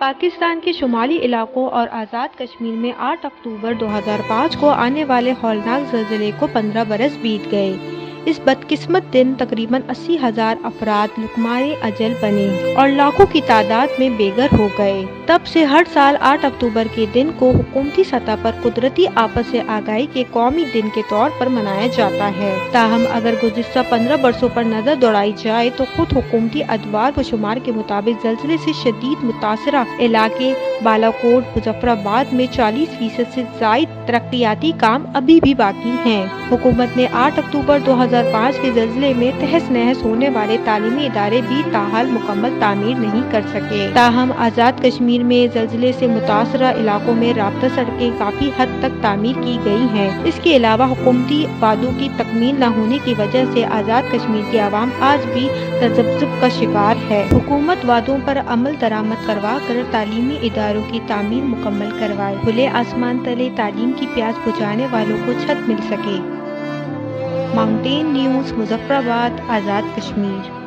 پاکستان کے شمالی علاقوں اور آزاد کشمیر میں 8 اکتوبر 2005 کو آنے والے ہولناک زلزلے کو 15 برس بیت گئے۔ اس بدقسمت دن تقریباً 80,000 افراد لقمۂ اجل بنے اور لاکھوں کی تعداد میں بے گھر ہو گئے۔ تب سے ہر سال 8 اکتوبر کے دن کو حکومتی سطح پر قدرتی آفت سے آگاہی کے قومی دن کے طور پر منایا جاتا ہے۔ تاہم اگر گزشتہ 15 برسوں پر نظر دوڑائی جائے تو خود حکومتی ادوار و شمار کے مطابق زلزلے سے شدید متاثرہ علاقے بالاکوٹ مظفر آباد میں 40% سے زائد ترقیاتی کام ابھی بھی باقی ہیں۔ حکومت نے 8 اکتوبر 2005 کے زلزلے میں تہس نہس ہونے والے تعلیمی ادارے بھی تاحال مکمل تعمیر نہیں کر سکے۔ تاہم آزاد کشمیر میں زلزلے سے متاثرہ علاقوں میں رابطہ سڑکیں کافی حد تک تعمیر کی گئی ہیں۔ اس کے علاوہ حکومتی وعدوں کی تکمیل نہ ہونے کی وجہ سے آزاد کشمیر کی عوام آج بھی تذبذب کا شکار ہے۔ حکومت وعدوں پر عمل درآمد کروا کر تعلیمی اداروں کی تعمیر مکمل کروائے، کھلے آسمان تلے تعلیم کی پیاس بجھانے والوں کو چھت مل سکے۔ ماؤنٹین نیوز، مظفر آباد، آزاد کشمیر۔